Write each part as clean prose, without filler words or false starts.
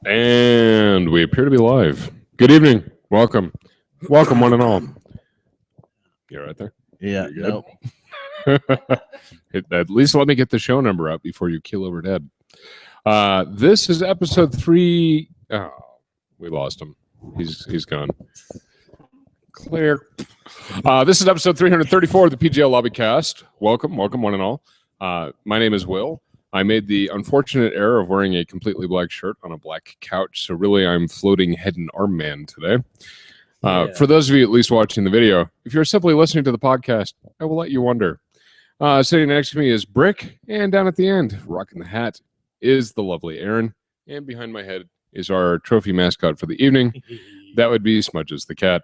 And we appear to be live. Good evening. Welcome. Welcome, one and all. You're right there? Yeah, nope. At least let me get the show number up before you keel over dead. This is episode 3. Oh, we lost him. He's gone. Clear. This is episode 334 of the PGL Lobbycast. Welcome, one and all. My name is Will. I made the unfortunate error of wearing a completely black shirt on a black couch, so really I'm floating head and arm man today. For those of you at least watching the video, if you're simply listening to the podcast, I will let you wonder. Sitting next to me is Brick, and down at the end, rocking the hat, is the lovely Erin, and behind my head is our trophy mascot for the evening. That would be Smudges the cat.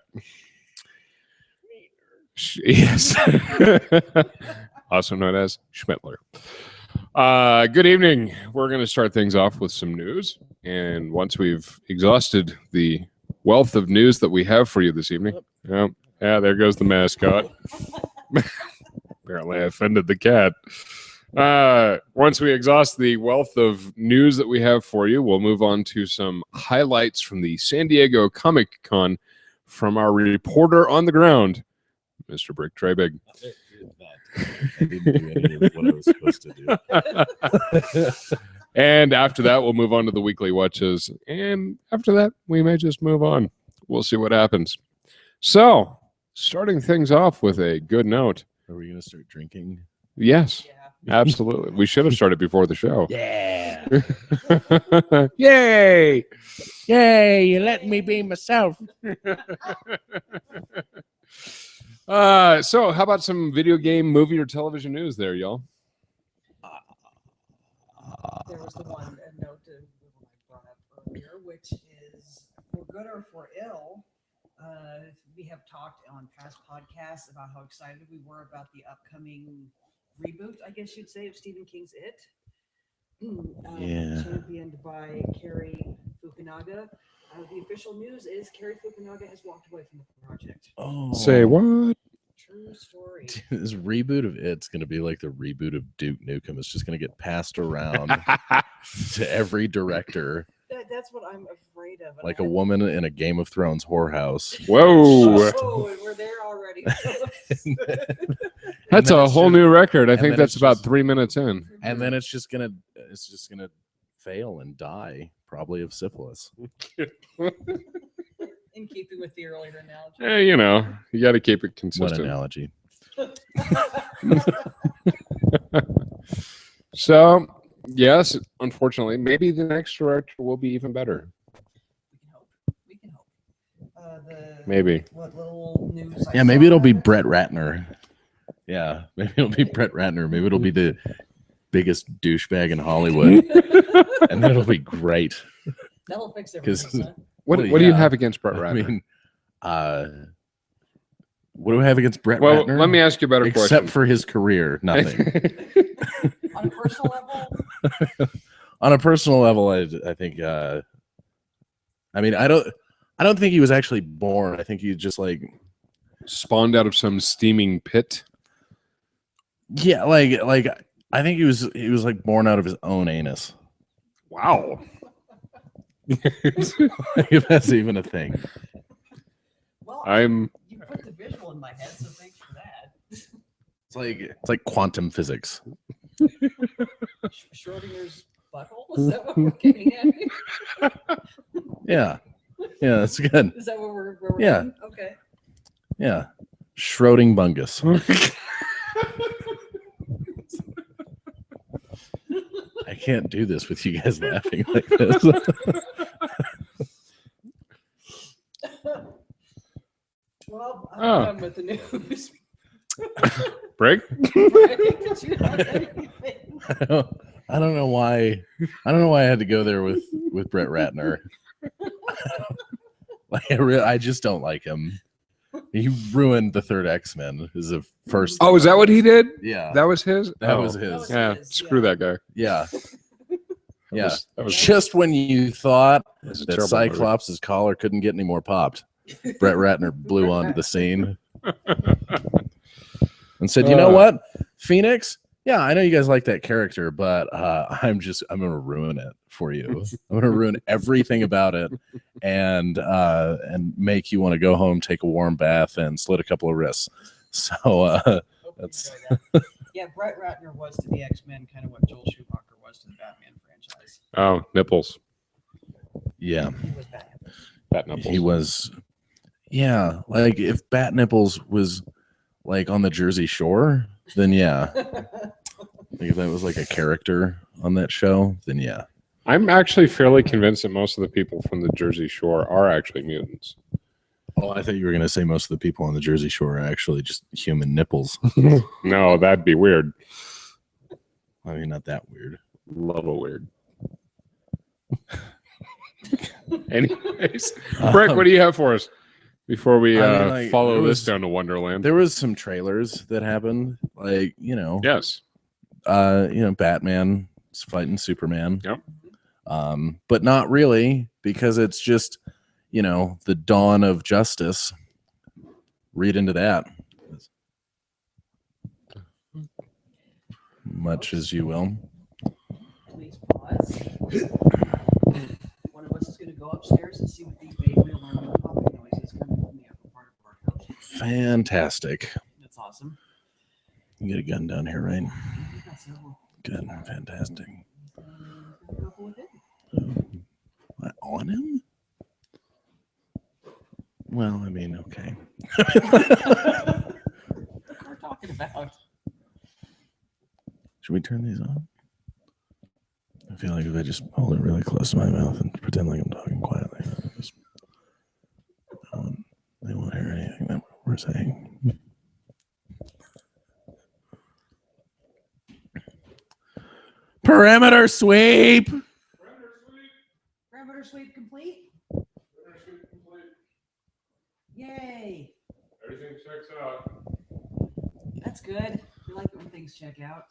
Yes. Also known as Schmittler. Good evening. We're going to start things off with some news. And once we've exhausted the wealth of news that we have for you this evening. Yeah, there goes the mascot. Apparently I offended the cat. Once we exhaust the wealth of news that we have for you, we'll move on to some highlights from the San Diego ComiCon from our reporter on the ground, Mr. Brick Trebig. I didn't do any of what I was supposed to do. And after that, we'll move on to the weekly watches. And after that, we may just move on. We'll see what happens. So, starting things off with a good note. Are we going to start drinking? Yes, absolutely. We should have started before the show. Yeah. Yay! Yay, you let me be myself. So how about some video game, movie, or television news there, y'all? There was the one note that I brought up earlier, which is for good or for ill. We have talked on past podcasts about how excited we were about the upcoming reboot, I guess you'd say, of Stephen King's It. Championed by Cary Fukunaga. The official news is Cary Fukunaga has walked away from the project. Oh, say what? True story. This reboot of It's going to be like the reboot of Duke Nukem. It's just going to get passed around to every director. That's what I'm afraid of. Like a woman in a Game of Thrones whorehouse. Whoa. Oh, and we're there already. That's a whole new record. I think that's about 3 minutes in. And then it's just gonna fail and die, probably of syphilis. In keeping with the earlier analogy. Yeah, you know, you got to keep it consistent. What analogy? So, yes, unfortunately, maybe the next director will be even better. We can hope. Maybe. What little news? Yeah, maybe it'll be Brett Ratner. Yeah, maybe it'll be Brett Ratner. Maybe it'll be the biggest douchebag in Hollywood, and that'll be great. That'll fix everything. Son. What do you have against Brett Ratner? I mean, what do I have against Brett Well, Ratner? let me ask you a better question. Except for his career, nothing. On a personal level? On a personal level, I think. I mean, I don't think he was actually born. I think he just like spawned out of some steaming pit. Yeah, like I think he was like born out of his own anus. Wow. If that's even a thing. Well, you put the visual in my head, so thanks for that. It's like quantum physics. Schrodinger's butthole? Is that what we're getting at? Yeah, that's good. Is that what we're yeah. doing? Okay. Yeah. Schrodingbungus. I can't do this with you guys laughing like this. Well, I'm done with the news. Break? Did you have anything? I don't know why I had to go there with Brett Ratner. I just don't like him. He ruined the third X-Men. Is the first. Oh, is that what he did? Yeah, that was his. That was his. Yeah, screw that guy. Yeah, That was just when you thought that that Cyclops' collar couldn't get any more popped, Brett Ratner blew onto the scene and said, "You know what, Phoenix? Yeah, I know you guys like that character, but I'm gonna ruin it for you. I'm gonna ruin everything about it, and make you want to go home, take a warm bath, and slit a couple of wrists. So Hope you that's enjoy that. Yeah, Brett Ratner was to the X-Men kind of what Joel Schumacher was to the Batman franchise. Oh, nipples. yeah, He was Batman. Bat nipples. he was. Yeah, like if Bat Nipples was like on the Jersey Shore, then yeah. Like if that was like a character on that show, then yeah. I'm actually fairly convinced that most of the people from the Jersey Shore are actually mutants. Oh, I thought you were gonna say most of the people on the Jersey Shore are actually just human nipples. No, that'd be weird. I mean, not that weird. Love a weird. Anyways, Brick, what do you have for us before we follow there this was- down to Wonderland? There was some trailers that happened, like Yes. Batman is fighting Superman. Yep. But not really, because it's just the dawn of justice. Read into that, much as you will. Please pause. One of us is going to go upstairs and see what these baby alarm and popping noises coming from the upper part of our house. Fantastic. That's awesome. You get a gun down here, right? We've got several. Good. Fantastic. A couple with it. What, on him? Well, I mean, okay. What we're talking about. Should we turn these on? I feel like if I just hold it really close to my mouth and pretend like I'm talking quietly, they won't hear anything that we're saying. Perimeter sweep. Perimeter sweep complete. Yay. Everything checks out. That's good. We like when things check out.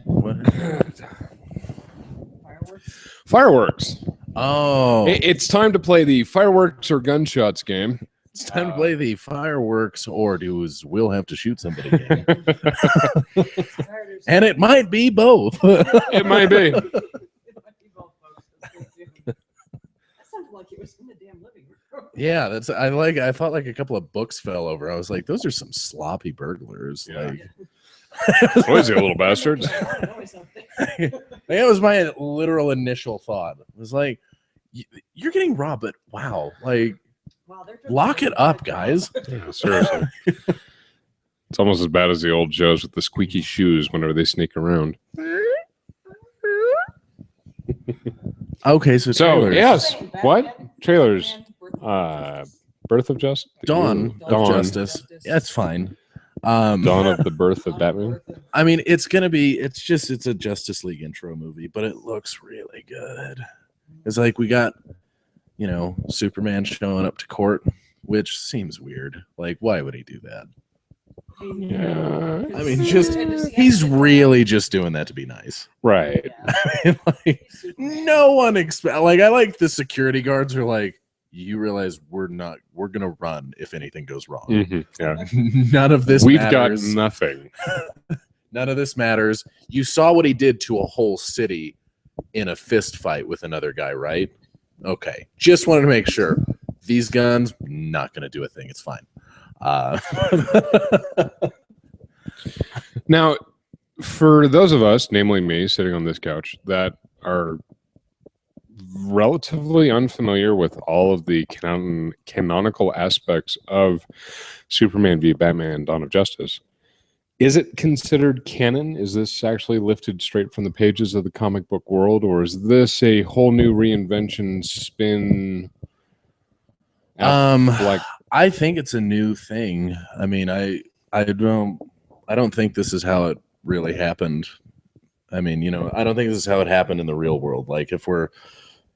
What? Fireworks. Fireworks. Oh, It's time to play the fireworks or gunshots game. it's time to play the fireworks, or we'll have to shoot somebody game. And it might be both. It might be. It might be both, folks. That's good, too. That sounded like it was in the damn living room. Yeah, I thought like a couple of books fell over. I was like, those are some sloppy burglars. Yeah. Like, Noisy little bastards. that was my literal initial thought. It was like, you're getting robbed, but wow, like, Wow, lock it up, guys. Yeah, seriously. It's almost as bad as the old Joes with the squeaky shoes whenever they sneak around. Okay, so So, trailers. yes. Batman, What? Trailers. Batman, Birth of Justice? Dawn of Dawn. Justice. Yeah, it's fine. Dawn of the Birth of Batman. I mean, it's a Justice League intro movie, but it looks really good. It's like we got, Superman showing up to court, which seems weird. Like, why would he do that? Yeah. I mean, he's really just doing that to be nice. Right. Like, no one expect. Like, I like the security guards are like, you realize we're gonna run if anything goes wrong. Mhm, yeah. None of this We've matters. got nothing. None of this matters. You saw what he did to a whole city in a fist fight with another guy, right? Okay. Just wanted to make sure. These guns, not going to do a thing. It's fine. Now, for those of us, namely me, sitting on this couch, that are relatively unfamiliar with all of the canonical aspects of Superman v. Batman: Dawn of Justice, is it considered canon? Is this actually lifted straight from the pages of the comic book world, or is this a whole new reinvention spin? Like, I think it's a new thing. I mean, I don't think this is how it really happened. I mean, I don't think this is how it happened in the real world. Like, if we're,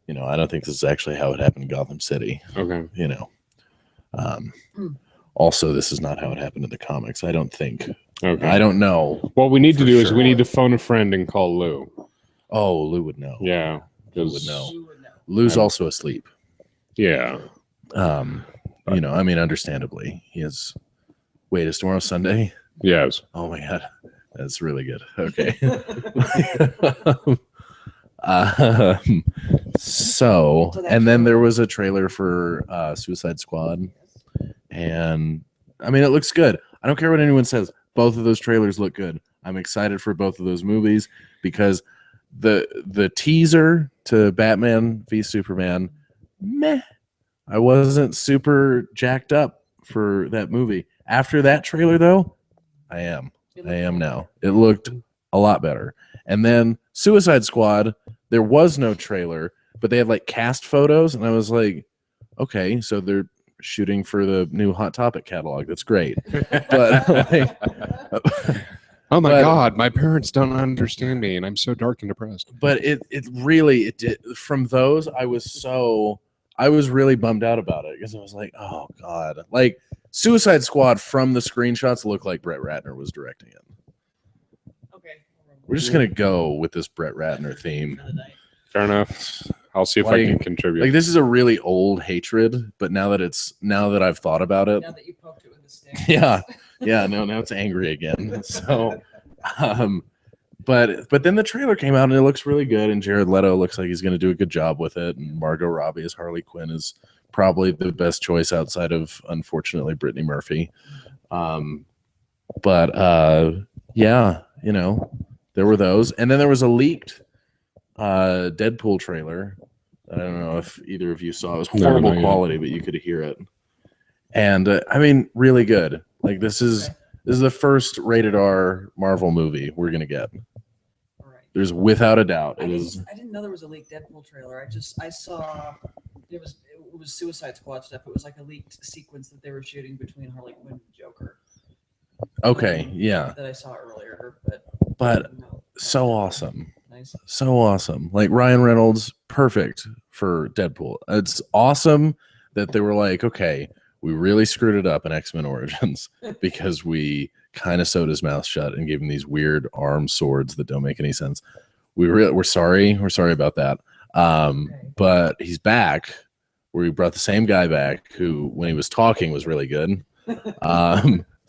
I don't think this is actually how it happened in Gotham City. okay, Also, this is not how it happened in the comics. I don't think. okay. I don't know. What we need to For do is sure. we need to phone a friend and call Lou. Oh, Lou would know. Yeah, Lou would know. You would know. Lou's also asleep. Yeah. I mean, understandably, he has. Wait, is tomorrow Sunday? Yes. Oh my god, that's really good. Okay. So, and then there was a trailer for Suicide Squad, and I mean, it looks good. I don't care what anyone says. Both of those trailers look good. I'm excited for both of those movies because the teaser to Batman v Superman, meh. I wasn't super jacked up for that movie. After that trailer, though, I am now. It looked a lot better. And then Suicide Squad, there was no trailer, but they had like cast photos, and I was like, okay, so they're shooting for the new Hot Topic catalog. That's great. But like, oh my but- God, my parents don't understand me, and I'm so dark and depressed. but it really did. From those, I was really bummed out about it because I was like, oh God, like Suicide Squad from the screenshots looked like Brett Ratner was directing it. Okay. We're just gonna go with this Brett Ratner theme. Fair enough. I'll see if I Like- can contribute. Like this is a really old hatred, but now that I've thought about it, Now that you poked it with the stick. yeah, now it's angry again. So, but then the trailer came out and it looks really good, and Jared Leto looks like he's going to do a good job with it, and Margot Robbie as Harley Quinn is probably the best choice outside of, unfortunately, Brittany Murphy. Yeah, there were those, and then there was a leaked Deadpool trailer. I don't know if either of you saw. It was horrible not yet. quality, but you could hear it. And I mean, really good. Like this is the first rated R Marvel movie we're gonna get. All right. There's without a doubt. I It is. didn't know there was a leaked Deadpool trailer. I saw it was Suicide Squad stuff. It was like a leaked sequence that they were shooting between Harley Quinn and Joker. Okay, yeah, That I saw earlier, but no. so awesome. Nice. So awesome. Like Ryan Reynolds, perfect for Deadpool. It's awesome that they were like, okay, we really screwed it up in X-Men Origins because we kind of sewed his mouth shut and gave him these weird arm swords that don't make any sense. We're sorry. We're sorry about that. But he's back. We brought the same guy back who, when he was talking, was really good.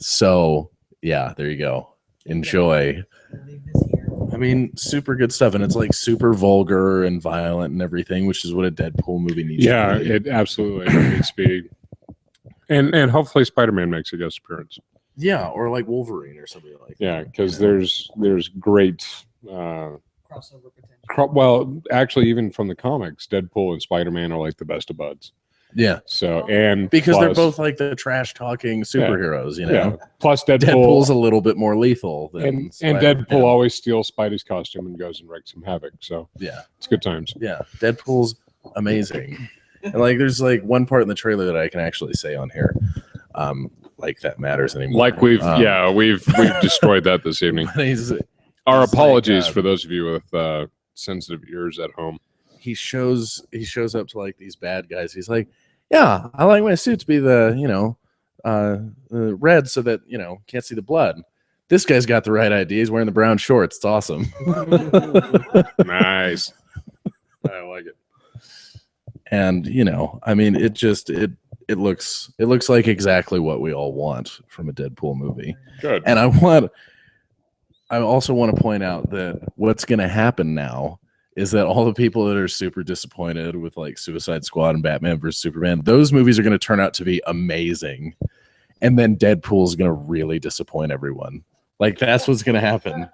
So yeah, there you go. Enjoy. Leave this here. I mean, super good stuff, and it's like super vulgar and violent and everything, which is what a Deadpool movie needs. Yeah, to be. it absolutely needs to be. And hopefully Spider-Man makes a guest appearance. Yeah, or like Wolverine or something like that. Yeah, because there's great. Crossover potential. Well, actually, even from the comics, Deadpool and Spider-Man are like the best of buds. Yeah, So and because they're plus- both like the trash talking superheroes, you know. yeah. Plus Deadpool's a little bit more lethal than and Spider-Man. Deadpool always steals Spidey's costume and goes and wrekes some havoc. So Yeah, it's good times. yeah. Deadpool's amazing. And like there's like one part in the trailer that I can actually say on here. Like that matters anymore. Like we've Um, destroyed that this evening. but he's Our It's like, apologies for those of you with sensitive ears at home. he shows up to like these bad guys. He's like, yeah, I like my suit to be the red so that can't see the blood. This guy's got the right idea. He's wearing the brown shorts. It's awesome. Nice. I like it. And I mean, it looks like exactly what we all want from a Deadpool movie. Good. And I also want to point out that what's going to happen now is that all the people that are super disappointed with like Suicide Squad and Batman vs Superman, those movies are going to turn out to be amazing, and then Deadpool is going to really disappoint everyone. Like that's what's going to happen.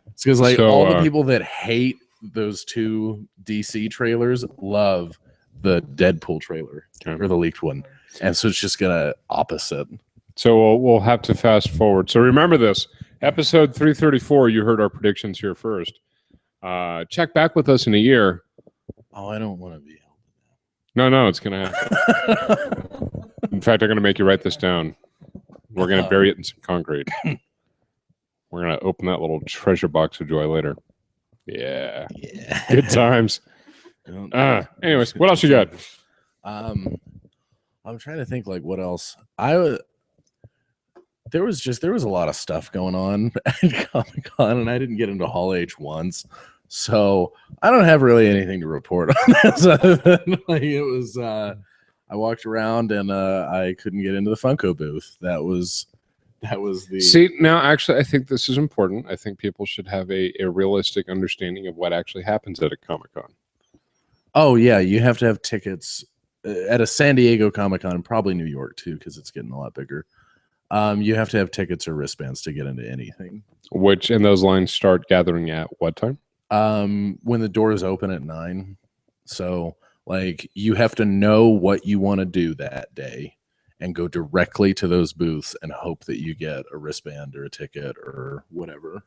It's because like So, all the people that hate those two DC trailers love the Deadpool trailer or the leaked one, and so it's just gonna opposite. So we'll have to fast forward. So remember this, episode 334, you heard our predictions here first. Check back with us in a year. Oh, I don't want to be. No, it's going to happen. In fact, I'm going to make you write this down. We're going to bury it in some concrete. We're going to open that little treasure box of joy later. Yeah. Yeah. Good times. Anyways, what else you got? I'm trying to think like what else. There was a lot of stuff going on at Comic-Con, and I didn't get into Hall H once, so I don't have really anything to report on this other than like it was. I walked around and I couldn't get into the Funko booth. That was that was the See, now actually, I think this is important. I think people should have a realistic understanding of what actually happens at a Comic-Con. Oh yeah, you have to have tickets at a San Diego ComiCon, and probably New York too, because it's getting a lot bigger. You have to have tickets or wristbands to get into anything. And those lines start gathering at what time? When the doors open at 9. So like you have to know what you want to do that day and go directly to those booths and hope that you get a wristband or a ticket or whatever.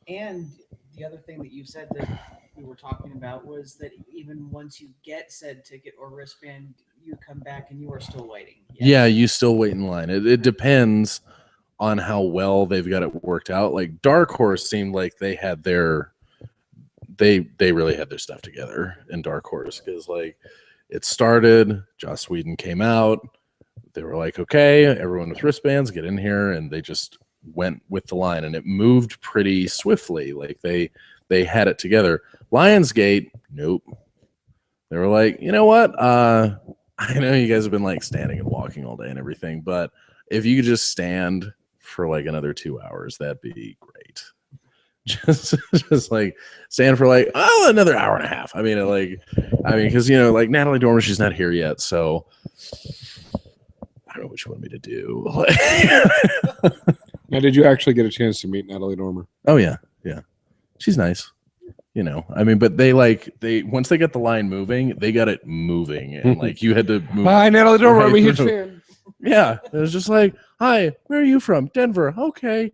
And the other thing that you said that we were talking about was that even once you get said ticket or wristband, you come back and you are still waiting. Yes. Yeah, you still wait in line. It depends on how well they've got it worked out. Like Dark Horse seemed like they had they really had their stuff together in Dark Horse, because like it started, Joss Whedon came out, they were like, okay, everyone with wristbands, get in here, and they just went with the line, and it moved pretty swiftly. Like they had it together. Lionsgate, nope. They were like, you know what? I know you guys have been like standing and walking all day and everything, but if you could just stand for like another 2 hours, that'd be great. Just like stand for like another hour and a half. I mean, because like Natalie Dormer, she's not here yet, so I don't know what you want me to do. Now, did you actually get a chance to meet Natalie Dormer? Oh yeah, she's nice. But they once they got the line moving, they got it moving, and like you had to move. Hi, Natalie Dormer. right I'm a huge through. fan. Yeah, it was just like, hi, where are you from? Denver. Okay.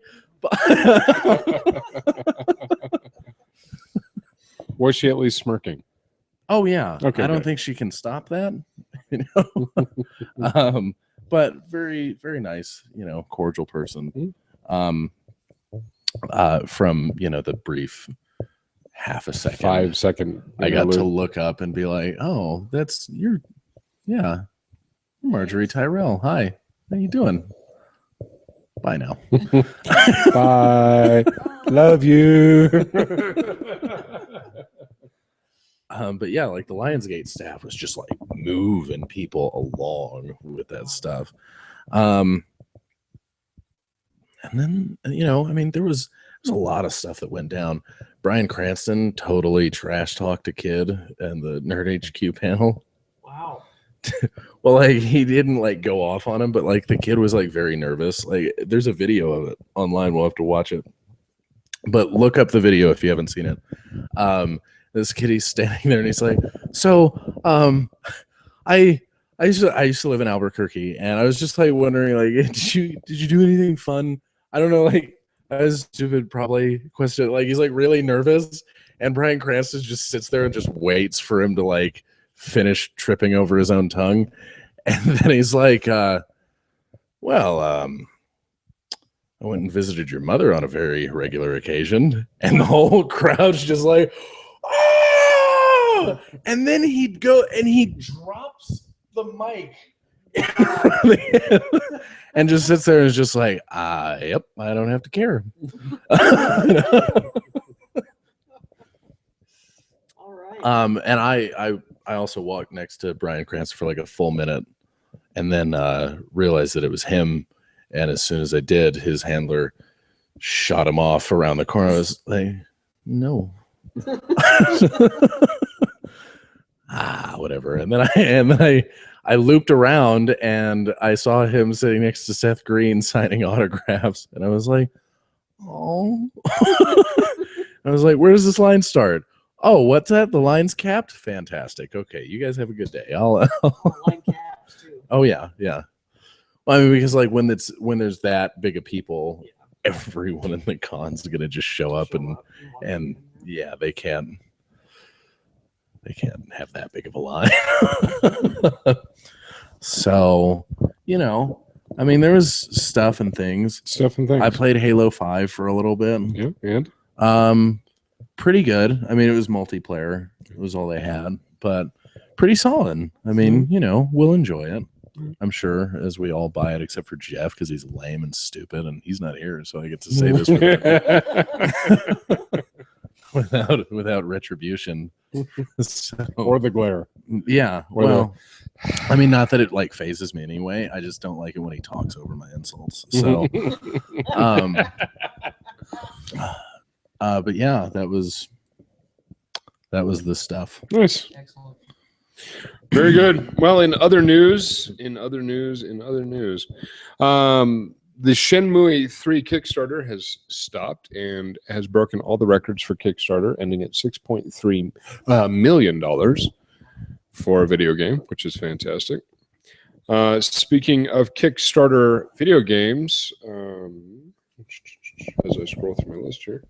Was she at least smirking? Oh yeah. Okay, I don't good. think she can stop that. But very, very nice, cordial person. From the brief half a second, 5 second. I got to look up and be like, oh, you're Marjorie Tyrell. Hi, how you doing? Bye now. Bye. Love you. But yeah, like the Lionsgate staff was just like moving people along with that stuff. And then, there was a lot of stuff that went down. Bryan Cranston totally trash talked a kid in the Nerd HQ panel. Wow. Well, like he didn't like go off on him, but like the kid was like very nervous. Like there's a video of it online. We'll have to watch it. But look up the video if you haven't seen it. This kid, he's standing there and he's like, so I used to live in Albuquerque, and I was just like wondering, like, did you do anything fun? I don't know, like that was stupid probably question. Like he's like really nervous, and Bryan Cranston just sits there and just waits for him to like finish tripping over his own tongue. And then he's like, I went and visited your mother on a very regular occasion. And the whole crowd's just like, oh! And then he'd go and he drops the mic in front of him and just sits there and is just like, yep, I don't have to care. All right. And I also walked next to Bryan Cranston for like a full minute, and then realized that it was him. And as soon as I did, his handler shot him off around the corner. I was like, no. Whatever. And then I looped around and I saw him sitting next to Seth Green signing autographs. And I was like, oh. I was like, where does this line start? Oh, what's that? The line's capped? Fantastic. Okay, you guys have a good day. Line caps too. Oh yeah. Well, I mean, because like when there's that big of people, everyone in the con's gonna just show up and yeah, they can't have that big of a line. So, I mean, there was stuff and things. I played Halo 5 for a little bit. Yeah, and pretty good. I mean, it was multiplayer. It was all they had, but pretty solid. I mean, we'll enjoy it. I'm sure, as we all buy it, except for Jeff, because he's lame and stupid, and he's not here, so I get to say this without retribution. So, or the glare. Yeah. Or Well, I mean, not that it like phases me anyway. I just don't like it when he talks over my insults. So, but yeah, that was the stuff. Nice. Excellent. Very good. Well, in other news, the Shenmue 3 Kickstarter has stopped and has broken all the records for Kickstarter, ending at $6.3 million for a video game, which is fantastic. Speaking of Kickstarter video games, as I scroll through my list here,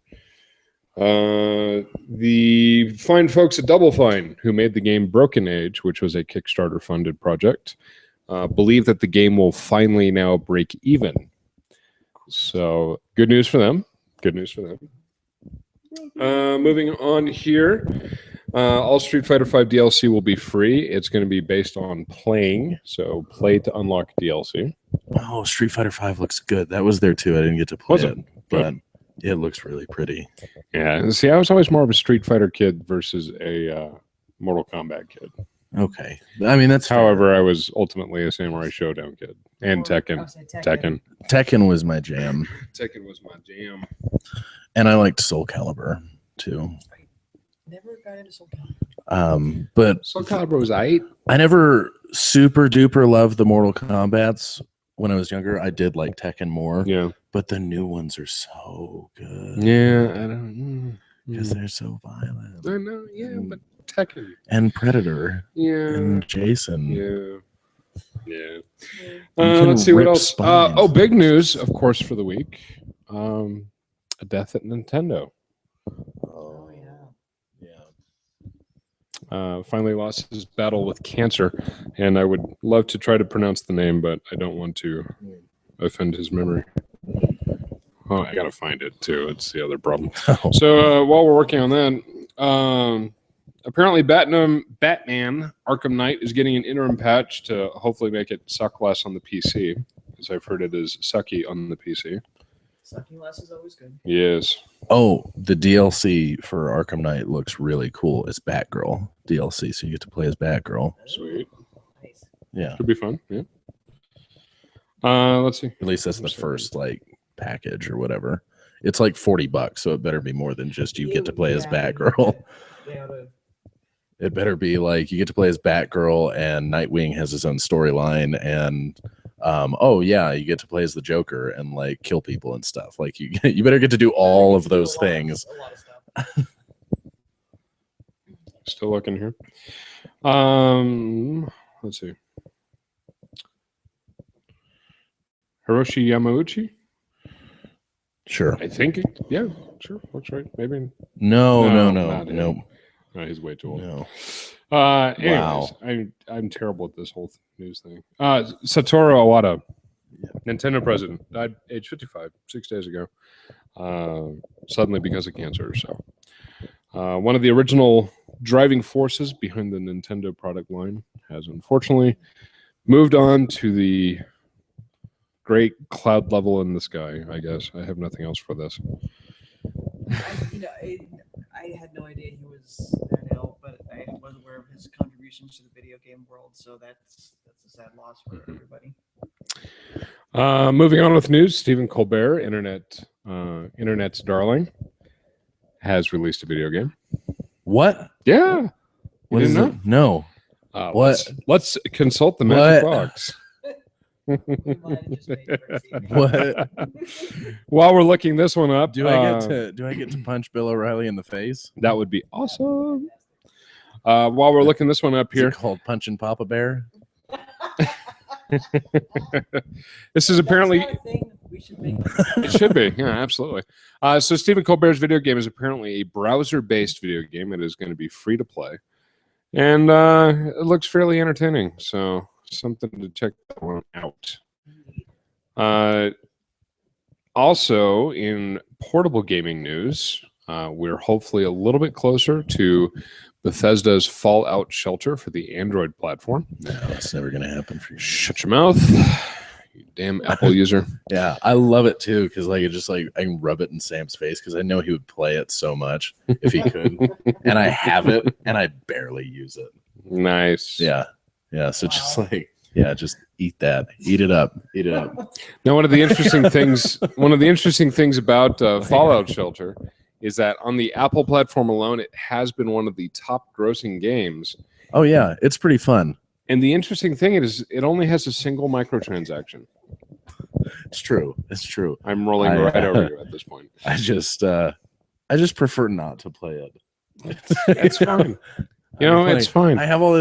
the fine folks at Double Fine, who made the game Broken Age, which was a Kickstarter-funded project, believe that the game will finally now break even. So, good news for them. Moving on here, all Street Fighter V DLC will be free. It's going to be based on playing, so play to unlock DLC. Oh, Street Fighter V looks good. That was there too. I didn't get to play Was it, it? but it looks really pretty. Yeah, see, I was always more of a Street Fighter kid versus a Mortal Kombat kid. Okay, I mean that's fair. However, I was ultimately a Samurai Showdown kid and Tekken. Tekken was my jam, Tekken was my jam. and I liked Soul Calibur too. Never got into Soul Calibur. But Soul Calibur was I never super duper loved the Mortal Kombats when I was younger. I did like Tekken more. Yeah. But the new ones are so good. Yeah, I don't Because they're so violent. I know, yeah, but Tekken. And Predator. Yeah. And Jason. Yeah. can Let's see what rip else. spines. Big news, of course, for the week. A death at Nintendo. Oh, yeah. Finally lost his battle with cancer, and I would love to try to pronounce the name, but I don't want to offend his memory. Oh, I gotta find it too. It's the other problem. Oh. So while we're working on that, apparently Batman Arkham Knight is getting an interim patch to hopefully make it suck less on the PC, as I've heard it is sucky on the PC. Sucking less is always good. Yes. Oh, the DLC for Arkham Knight looks really cool. It's Batgirl DLC, so you get to play as Batgirl. Sweet. Nice. Yeah. Could be fun. Yeah. Let's see. At least that's the first package or whatever. It's like $40, so it better be more than just you get to play as Batgirl. It better be like you get to play as Batgirl and Nightwing has his own storyline, and you get to play as the Joker and kill people and stuff. Like you better get to do all of those things. A lot of stuff. Still looking here. Let's see. Hiroshi Yamauchi? Sure. I think. Yeah, sure. Looks right. Maybe. No. not him. No. No, he's way too old. No. Anyways, Wow. I'm terrible at this whole news thing. Satoru Iwata, Nintendo president, died age 55, 6 days ago, suddenly because of cancer. So, one of the original driving forces behind the Nintendo product line has unfortunately moved on to the great cloud level in the sky. I guess I have nothing else for this. I had no idea he was that ill, but I was aware of his contributions to the video game world. So that's a sad loss for everybody. Moving on with news, Stephen Colbert, internet's darling, has released a video game. What? Yeah. What is it? No. What? Let's consult the magic What? box. We might have just made it for a secret. What? While we're looking this one up, Do I get to punch Bill O'Reilly in the face? that would be awesome. While we're looking this one up Is here, it called Punching Papa Bear? this is apparently That's not a thing we should make. it should be. Yeah, absolutely. So Stephen Colbert's video game is apparently a browser-based video game. It is going to be free to play, and it looks fairly entertaining. So something to check that one out. Also, in portable gaming news, we're hopefully a little bit closer to Bethesda's Fallout Shelter for the Android platform. No, it's never going to happen for you. Shut your mouth, you damn Apple user. Yeah, I love it too because it just I can rub it in Sam's face because I know he would play it so much if he could, and I have it and I barely use it. Nice. Yeah. So just Wow. like, yeah, just eat that. Eat it up. Eat it up. Now, one of the interesting things about Fallout Shelter is that on the Apple platform alone, it has been one of the top grossing games. Oh yeah, it's pretty fun. And the interesting thing is, it only has a single microtransaction. It's true. It's true. I'm rolling right over you at this point. I just prefer not to play it. It's fine. It's fine. I have all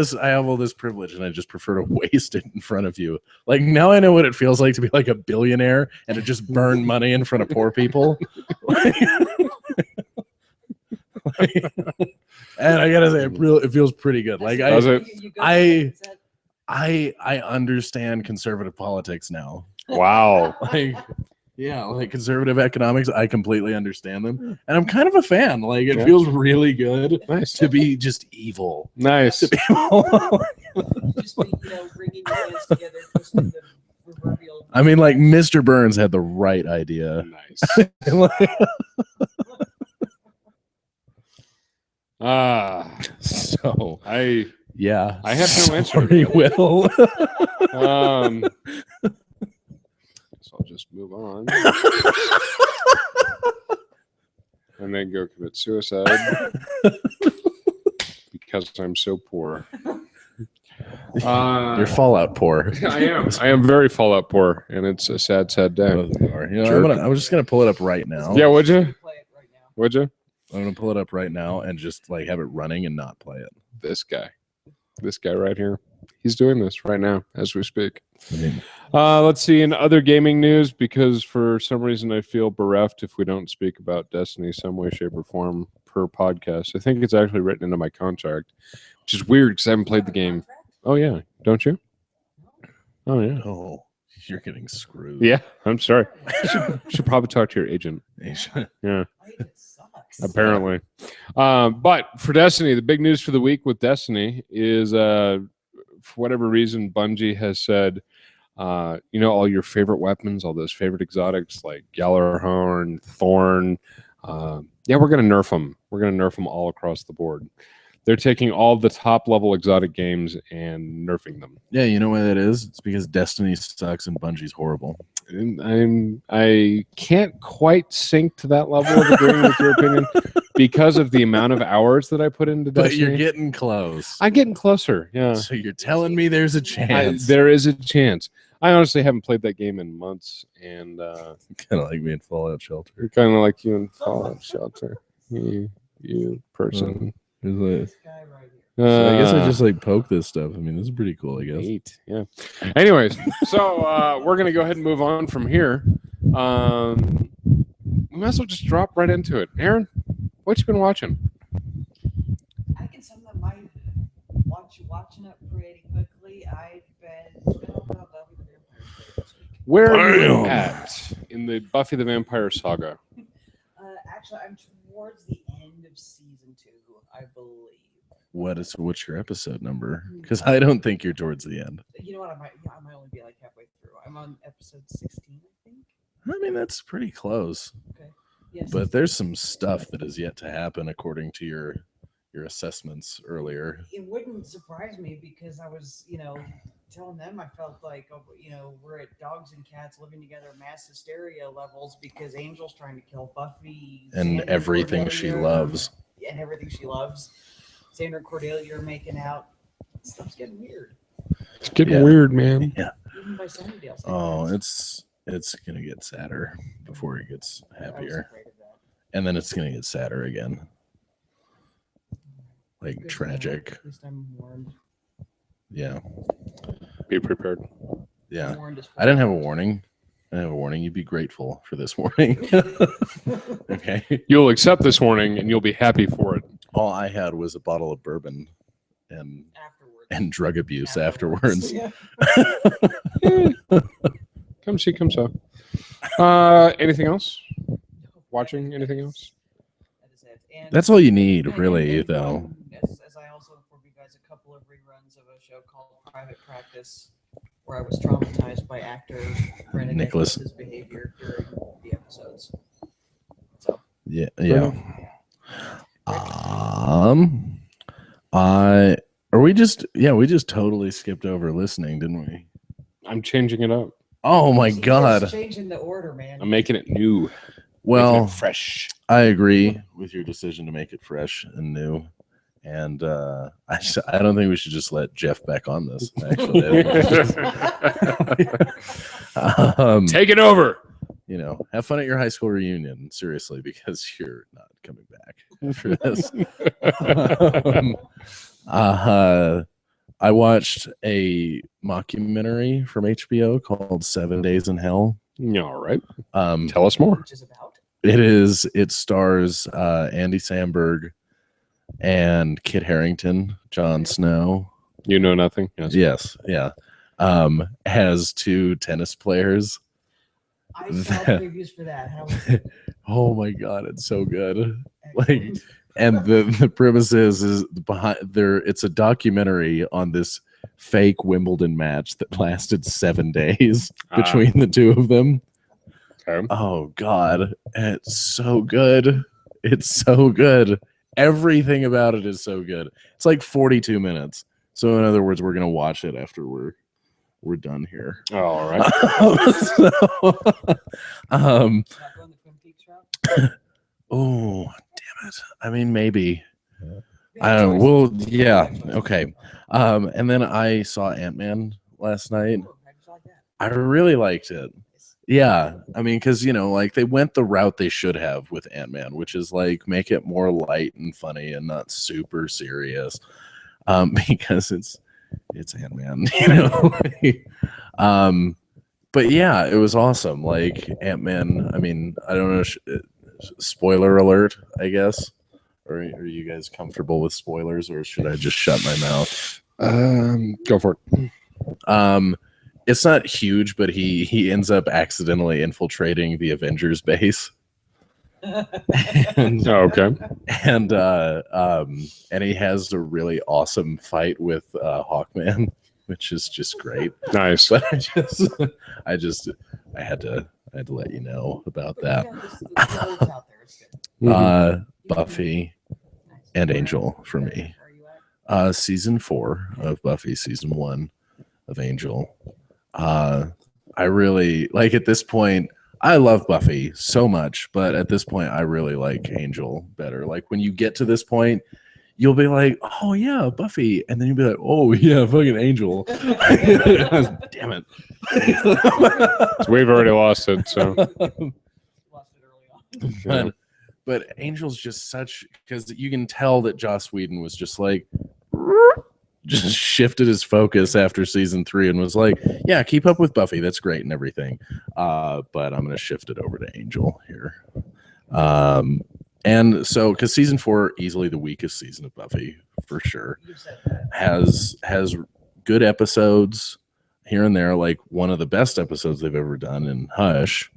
this privilege, and I just prefer to waste it in front of you. Like, now I know what it feels like to be like a billionaire and to just burn money in front of poor people. And I gotta say, it feels pretty good. Like, Does it? I understand conservative politics now. Wow. Like conservative economics, I completely understand them, and I'm kind of a fan. Like, it Yeah. feels really good Nice. to be just evil. Nice. Just be, bringing your hands together, twisting the proverbial. I mean, like, Mr. Burns had the right idea. Nice. So I I have no answer. Sorry, Will. So I'll just move on. And then go commit suicide because I'm so poor. You're Fallout poor. I am very Fallout poor, and it's a sad, sad day. I'm just gonna pull it up right now. Yeah, would you? Play it right now. Would you? I'm gonna pull it up right now and just like have it running and not play it. This guy right here. He's doing this right now as we speak. I mean, Let's see, in other gaming news, because for some reason I feel bereft if we don't speak about Destiny some way, shape, or form per podcast. I think it's actually written into my contract, which is weird because I haven't played the game. Oh, yeah. Don't you? Oh, yeah. oh, you're getting screwed. Yeah, I'm sorry. Should probably talk to your agent. Yeah, It sucks. apparently. But for Destiny, the big news for the week with Destiny is, for whatever reason, Bungie has said, all your favorite weapons, all those favorite exotics like Gjallarhorn, Thorn, we're going to nerf them. We're going to nerf them all across the board. They're taking all the top level exotic games and nerfing them. Yeah, you know why that is? It's because Destiny sucks and Bungie's horrible. And I can't quite sink to that level of agreeing with your opinion because of the amount of hours that I put into But Destiny. you're getting close. I'm getting closer. Yeah, So you're telling me there's a chance. there is a chance. I honestly haven't played that game in months, and Kind of like me in Fallout Shelter. kind of like you in Fallout Shelter. You person. This guy right here. So I guess I just like poke this stuff. I mean, this is pretty cool, I guess. Neat. Yeah. Anyways, so we're gonna go ahead and move on from here. We might as well just drop right into it. Erin, what you been watching? I can sum up my watching it pretty quickly. I've been all about Buffy the Vampire Slayer this week. Where are you Bam. at in the Buffy the Vampire Saga? Actually, I'm towards the end of season 2, I believe. What's your episode number? Because I don't think you're towards the end. You know what? I might only be like halfway through. I'm on episode 16, I think. I mean, that's pretty close. Okay. Yes. But there's some stuff that is yet to happen according to your assessments earlier. It wouldn't surprise me because I was, telling them I felt like, we're at dogs and cats living together, mass hysteria levels because Angel's trying to kill Buffy And Sandra everything she Cordelia, loves. and everything she loves. Sandra and Cordelia are making out. Stuff's getting weird. It's getting Yeah. weird, man. Yeah. Even by Sunnydale Oh, standards. it's gonna get sadder before it gets I was happier. afraid of that. And then it's gonna get sadder again. Like Good tragic. At least I'm warned. Yeah. Be prepared. Yeah. Warned is I didn't have a warning. You'd be grateful for this warning. Okay. You'll accept this warning and you'll be happy for it. All I had was a bottle of bourbon and afterwards. drug abuse afterwards. Yeah. Come see, come saw. Anything else? Watching anything else? That is it. And That's all you need, and- really, and though. As I also informed you guys, a couple of reruns of a show called Private Practice, where I was traumatized by actor Brendan Nicholas. Nicholas's behavior during the episodes. So Yeah. Are we we just totally skipped over listening, didn't we? I'm changing it up. Oh my He's God. changing the order, man. I'm making it new. Making Well, it fresh. I agree with your decision to make it fresh and new. And I don't think we should just let Jeff back on this. Actually, Take it over. Have fun at your high school reunion, seriously, because you're not coming back for this. I watched a mockumentary from HBO called 7 Days in Hell. All right. Tell us more. Which is about? It stars Andy Samberg and Kit Harington, Jon Snow. You know nothing? Yes. Yeah. Has two tennis players. I saw previews for that. How was it? Oh my God, it's so good. Like, and the premise is behind there. It's a documentary on this fake Wimbledon match that lasted 7 days between the two of them. Okay. Oh God, it's so good. It's so good. Everything about it is so good. It's like 42 minutes. So in other words, we're gonna watch it after we're done here. All right. Not going the Twin Peaks route? Oh, damn it. I mean, maybe. I don't know. Well, yeah. Okay. And then I saw Ant-Man last night. Oh, how did you like that? I really liked it. Yeah. I mean, because, like they went the route they should have with Ant-Man, which is like make it more light and funny and not super serious. Because it's Ant-Man, But yeah, it was awesome. Like Ant-Man, I mean, I don't know. Spoiler alert, I guess. Or are you guys comfortable with spoilers, or should I just shut my mouth? Go for it. It's not huge, but he ends up accidentally infiltrating the Avengers base. and, Okay. and he has a really awesome fight with Hawkman, which is just great. Nice. But I had to let you know about that. Yeah, the words out there. It's good. Buffy Nice. and Angel for me. Where are you at? Season 4 of Buffy, season 1 of Angel. I really like at this point. I love Buffy so much, but at this point, I really like Angel better. Like when you get to this point, you'll be like, "Oh yeah, Buffy," and then you'll be like, "Oh yeah, fucking Angel." Damn it! We've already lost it. So Lost it early on. But Angel's just such, because you can tell that Joss Whedon was just like just shifted his focus after season 3 and was like, yeah, keep up with Buffy, that's great and everything, but I'm gonna shift it over to Angel here. And so because season 4, easily the weakest season of Buffy for sure, You said that. has good episodes here and there, like one of the best episodes they've ever done in Hush,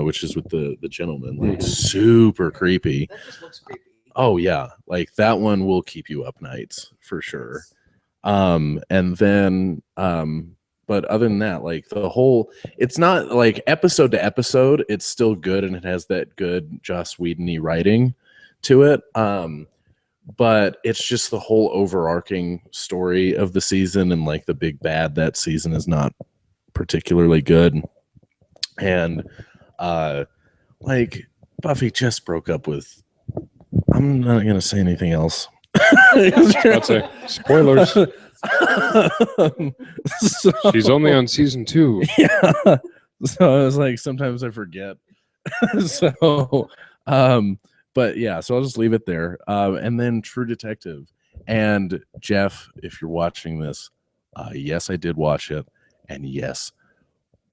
which is with the gentleman, like super creepy. That just looks creepy. Oh yeah, like that one will keep you up nights for sure. And then but other than that, like the whole, it's not like episode to episode, it's still good and it has that good Joss Whedon-y writing to it. But it's just the whole overarching story of the season, and like the big bad that season is not particularly good. And like Buffy just broke up with, I'm not gonna say anything else. let's say spoilers. So, She's only on season 2. yeah. So I was like, sometimes I forget. So but yeah, so I'll just leave it there. And then True Detective. And Jeff, if you're watching this, yes, I did watch it. And yes,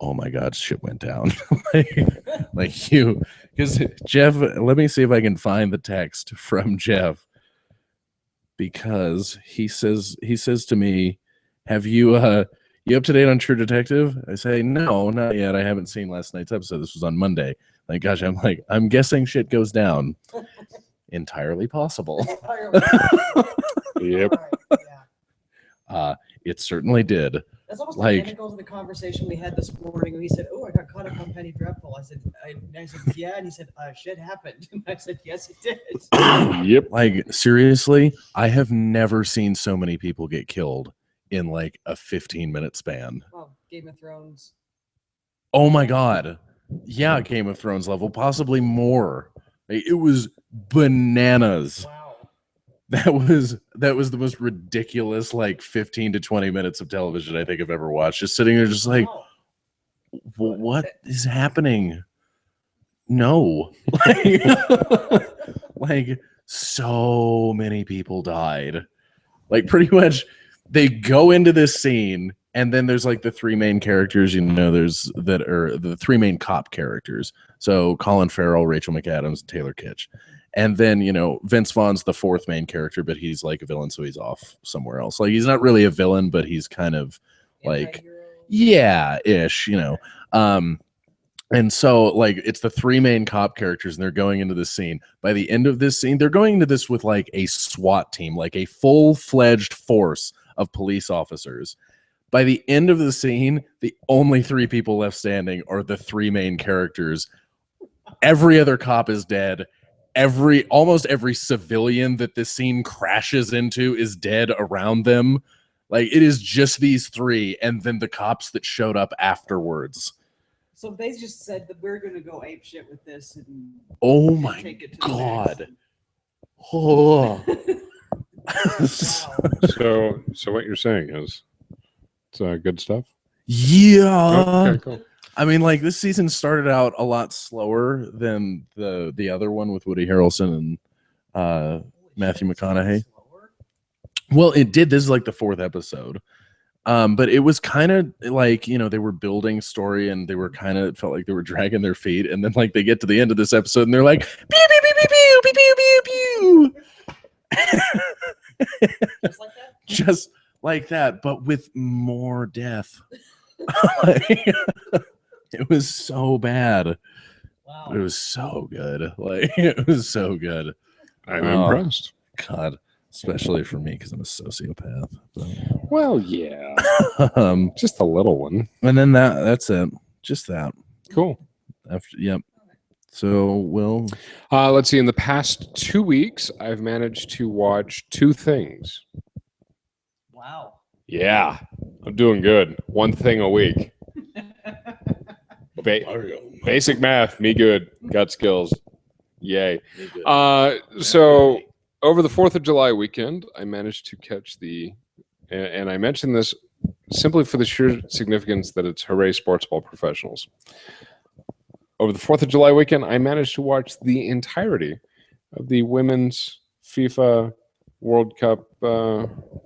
oh my God, shit went down. like you, because Jeff, let me see if I can find the text from Jeff, because he says to me, have you up to date on True Detective? I say, no, not yet. I haven't seen last night's episode. This was on Monday. Like, gosh, I'm guessing shit goes down. Entirely possible. Yep. All right, yeah. It certainly did. That's almost Like- identical to the conversation we had this morning when he said, "Oh, I got caught up on Penny Dreadful." I said, "Yeah," and he said, "Shit happened." And I said, "Yes, it did." Yep. Like, seriously, I have never seen so many people get killed in like a 15-minute span. Well, Game of Thrones. Oh my God. Yeah, Game of Thrones level, possibly more. Like, it was bananas. Wow. That was the most ridiculous like 15 to 20 minutes of television I think I've ever watched. Just sitting there just like, Wow. what is happening? No. Like so many people died. Like pretty much they go into this scene and then there's like the three main characters, you know, there's that are the three main cop characters. So Colin Farrell, Rachel McAdams, Taylor Kitsch. And then, you know, Vince Vaughn's the fourth main character, but he's like a villain, so he's off somewhere else. Like he's not really a villain, but he's kind of like, Anti-hero. yeah-ish, you know. And so like it's the three main cop characters and they're going into this scene. By the end of this scene, they're going into this with like a SWAT team, like a full-fledged force of police officers. By the end of the scene, the only three people left standing are the three main characters. Every other cop is dead. Almost every civilian that this scene crashes into is dead around them. Like it is just these three and then the cops that showed up afterwards. So they just said that we're going to go ape shit with this and Oh my take it to God. Oh. the max. Wow. So what you're saying is it's good stuff. Yeah. Okay, cool. I mean, like this season started out a lot slower than the other one with Woody Harrelson and Matthew McConaughey. Well, it did. This is like the fourth episode. But it was kind of like, you know, they were building story and they were kind of felt like they were dragging their feet. And then like they get to the end of this episode and they're like, pew, pew, pew, pew, pew, pew, pew, pew, pew. Just like that? Just like that, but with more death. It was so bad. Wow. It was so good. Like it was so good. I'm Oh. impressed. God, especially for me because I'm a sociopath. Well, yeah, So, just a little one. and then that's it. Just that. Cool. After, yep. So we'll. Let's see. In the past 2 weeks, I've managed to watch 2 things. Wow. Yeah, I'm doing good. 1 thing a week. Basic math, me good. Got skills. Yay. So over the 4th of July weekend, I managed to catch and I mentioned this simply for the sheer significance that it's Hooray Sports Ball Professionals. Over the 4th of July weekend, I managed to watch the entirety of the Women's FIFA World Cup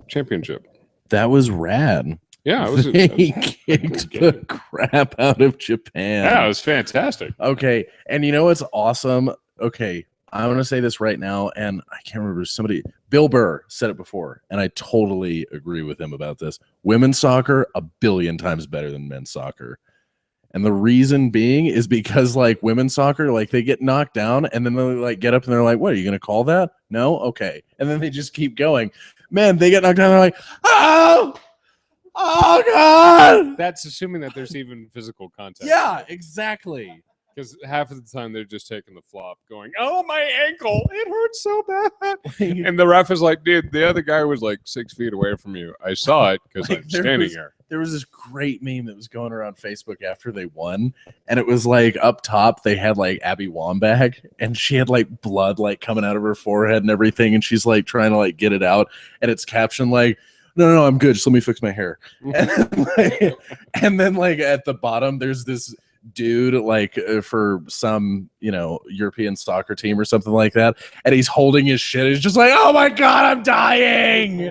Championship. That was rad. Yeah, it was. They kicked the crap out of Japan. Yeah, it was fantastic. Okay, and you know what's awesome? Okay, I want to say this right now, and I can't remember Bill Burr said it before, and I totally agree with him about this. Women's soccer, 1,000,000,000 times better than men's soccer. And the reason being is because like women's soccer, like they get knocked down and then they like get up and they're like, what are you going to call that? No? Okay. And then they just keep going. Man, they get knocked down. They're like, oh God. That's assuming that there's even physical contact. Yeah, exactly. Because half of the time they're just taking the flop, going, "Oh, my ankle! It hurts so bad." And the ref is like, "Dude, the other guy was like 6 feet away from you. I saw it because Like, I'm standing here." There was this great meme that was going around Facebook after they won, and it was like up top they had like Abby Wambach, and she had like blood like coming out of her forehead and everything, and she's like trying to like get it out, and it's captioned like, no, I'm good. Just let me fix my hair. And then like at the bottom, there's this dude like for some, you know, European soccer team or something like that, and he's holding his shit. He's just like, oh my God, I'm dying.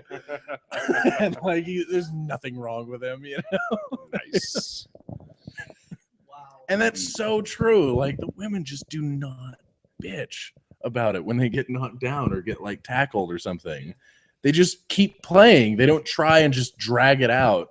And like there's nothing wrong with him, you know. Nice. Wow. And that's so true. Like the women just do not bitch about it when they get knocked down or get like tackled or something. They just keep playing. They don't try and just drag it out.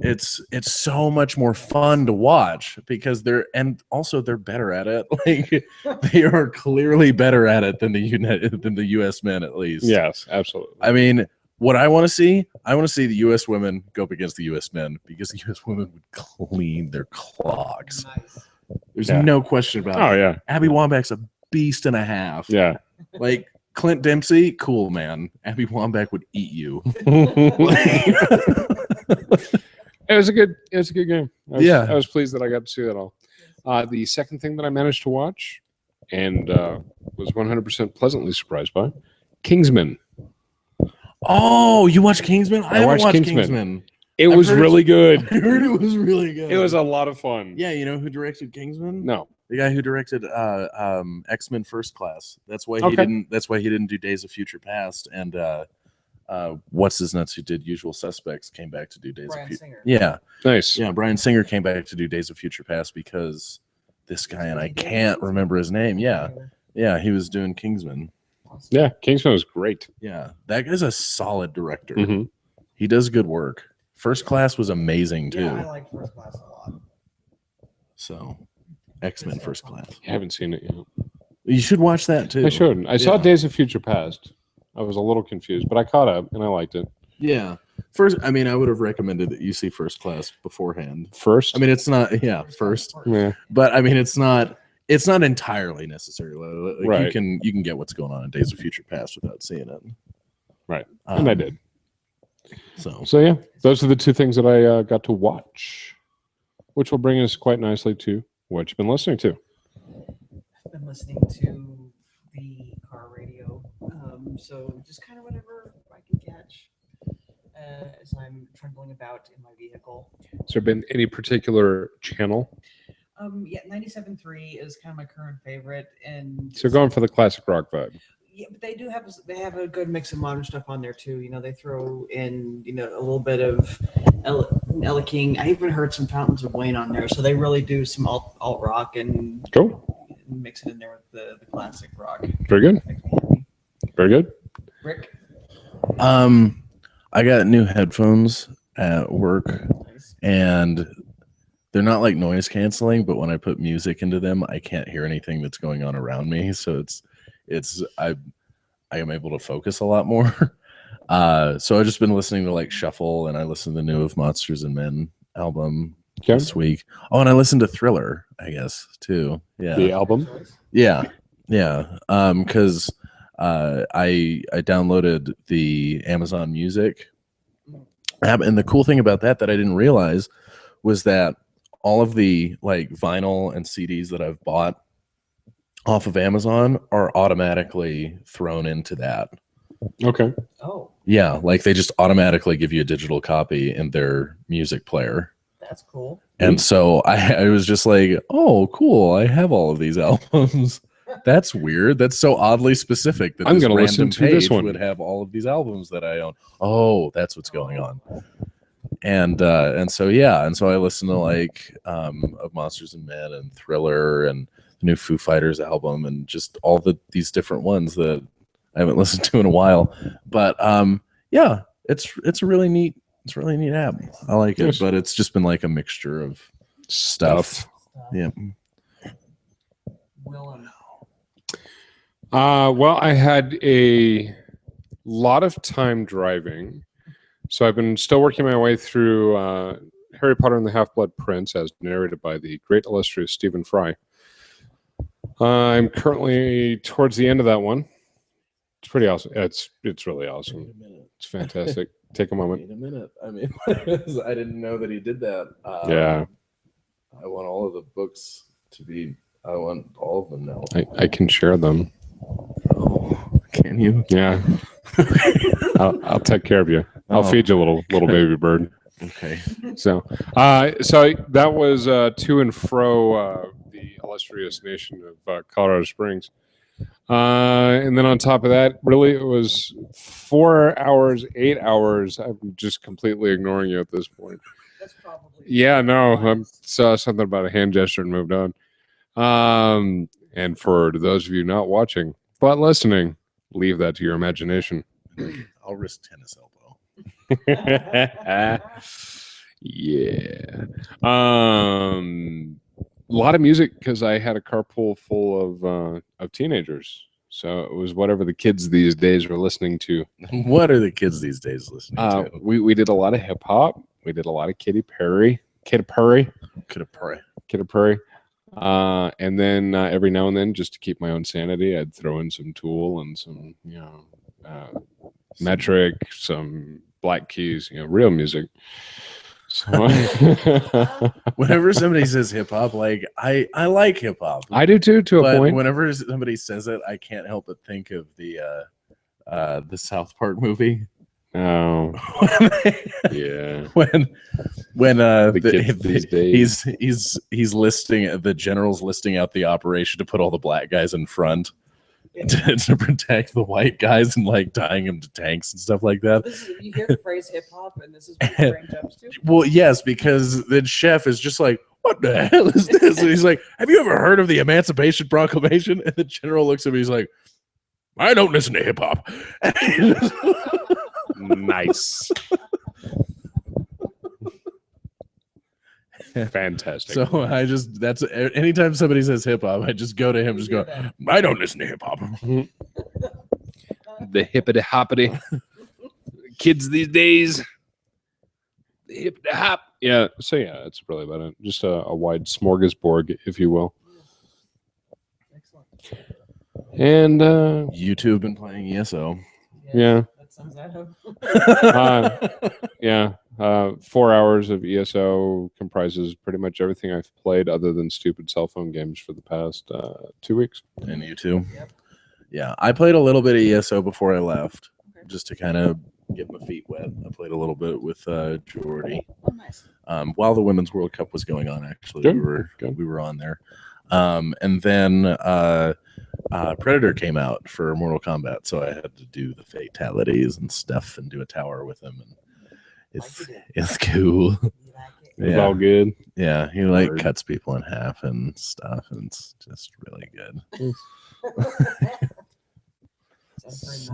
It's so much more fun to watch because they're better at it. Like they are clearly better at it than the US men, at least. Yes, absolutely. I mean, what I want to see the U.S. women go up against the U.S. men because the U.S. women would clean their clogs. Nice. There's Yeah. no question about Oh it. yeah, Abby Wambach's a beast and a half. yeah. Like Clint Dempsey, cool man. Abby Wambach would eat you. It was a good game. Yeah. I was pleased that I got to see that all. The second thing that I managed to watch and was 100% pleasantly surprised by, Kingsman. Oh, you watched Kingsman? I haven't watched watched Kingsman. Kingsman. It I've was heard really good. I heard it was really good. It was a lot of fun. Yeah, you know who directed Kingsman? No. The guy who directed X-Men First Class. That's why he Okay. didn't do Days of Future Past. And what's his nuts who did Usual Suspects came back to do Days Bryan of Future. Singer. Yeah. Nice. Yeah, Bryan Singer came back to do Days of Future Past because this guy, and I can't remember his name. Yeah. Yeah, he was doing Kingsman. Awesome. Yeah, Kingsman was great. Yeah. That guy's a solid director. Mhm. He does good work. First Class was amazing too. Yeah, I like First Class a lot. So X-Men First Class. I haven't seen it yet. You should watch that too. I should. I saw Yeah. Days of Future Past. I was a little confused, but I caught up and I liked it. Yeah. First, I mean, I would have recommended that you see First Class beforehand. First, I mean, it's not, yeah, first, yeah, but I mean, it's not entirely necessary. Like, Right. You can get what's going on in Days of Future Past without seeing it. Right. And I did. So Yeah, those are the two things that I got to watch, which will bring us quite nicely to what you've been listening to. I've been listening to the car radio, so just kind of whatever I can catch as I'm trundling about in my vehicle. Has there been any particular channel? Yeah, 97.3 is kind of my current favorite, and So going for the classic rock vibe. yeah, but they have a good mix of modern stuff on there too. You know, they throw in a little bit of Ella King. I even heard some Fountains of Wayne on there, so they really do some alt rock and Cool. mix it in there with the classic rock. Very good. Makes me happy. Very good. Rick, I got new headphones at work, nice. and they're not like noise canceling, but when I put music into them, I can't hear anything that's going on around me. So I am able to focus a lot more. So I've just been listening to like Shuffle, and I listened to the new of Monsters and Men album Okay. this week. Oh, and I listened to Thriller, I guess, too. Yeah. The album. Yeah. Because I downloaded the Amazon Music app, and the cool thing about that I didn't realize was that all of the like vinyl and CDs that I've bought off of Amazon are automatically thrown into that. Okay. Oh, Yeah, like they just automatically give you a digital copy in their music player. that's cool. And so I was just like, oh, cool. I have all of these albums. That's weird. That's so oddly specific that I'm this gonna listen random to this page one. would have all of these albums that I own. Oh, that's what's going on. And so yeah, and so I listened to like of Monsters and Men and Thriller and the new Foo Fighters album and just all these different ones that I haven't listened to in a while. But yeah, it's a really neat app. I like it, Yes. but it's just been like a mixture of stuff. Yeah. Willem. Well, I had a lot of time driving, so I've been still working my way through Harry Potter and the Half-Blood Prince, as narrated by the great illustrious Stephen Fry. I'm currently towards the end of that one. It's pretty awesome. It's really awesome. Wait a minute. It's fantastic. Take a moment. Wait a minute. I mean, I didn't know that he did that. Yeah, I want all of the books to be. I want all of them now. I can share them. Oh, can you? Yeah, I'll take care of you. I'll Oh. feed you, little baby bird. Okay. So that was to and fro the illustrious nation of Colorado Springs, and then on top of that, really it was 4 hours, 8 hours. I'm just completely ignoring you at this point. That's probably. Yeah, no, I saw something about a hand gesture and moved on. And for those of you not watching but listening, leave that to your imagination. I'll risk tennis elbow. Yeah. A lot of music because I had a carpool full of teenagers. So it was whatever the kids these days were listening to. What are the kids these days listening to? We did a lot of hip hop. We did a lot of Katy Perry. Could have pray. And then every now and then, just to keep my own sanity, I'd throw in some Tool and some, Metric, some Black Keys, real music. So Whenever somebody says hip hop, like I like hip hop. I do too, to a But point. whenever somebody says it, I can't help but think of the South Park movie. Oh, yeah. when The kids these days. he's listing, the general's listing out the operation to put all the black guys in front to protect the white guys and like tying them to tanks and stuff like that. You hear the phrase hip hop, and this is what your brain jumps to. Well, yes, because the chef is just like, what the hell is this? And he's like, have you ever heard of the Emancipation Proclamation? And the general looks at me, he's like, I don't listen to hip hop. Nice. Fantastic. So that's anytime somebody says hip hop, I just go to him, just go, I don't listen to hip hop. The hippity hoppity kids these days. The hippity hop. Yeah. So yeah, that's really about it. Just a wide smorgasbord, if you will. Excellent. And YouTube been playing ESO. Yeah. That sums that up. Yeah. 4 hours of ESO comprises pretty much everything I've played other than stupid cell phone games for the past 2 weeks. And you too. Yep. Yeah, I played a little bit of ESO before I left, Okay. just to kind of get my feet wet. I played a little bit with Jordy Oh, nice. while the Women's World Cup was going on. Actually, Good. we were on there, and then Predator came out for Mortal Kombat, so I had to do the fatalities and stuff and do a tower with him, and it's cool. You like it? It's all good. Yeah, he like Word. cuts people in half and stuff, and it's just really good. Sounds very nice.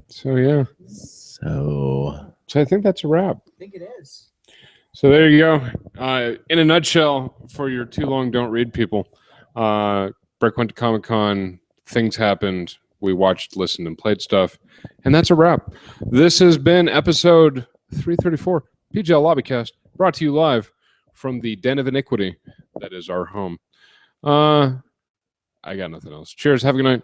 So yeah. So So I think that's a wrap. I think it is. So there you go. In a nutshell, for your too long don't read people, Breck went to Comic-Con, things happened, we watched, listened, and played stuff, and that's a wrap. This has been episode 334, PGL Lobbycast, brought to you live from the Den of Iniquity that is our home. I got nothing else. Cheers, have a good night.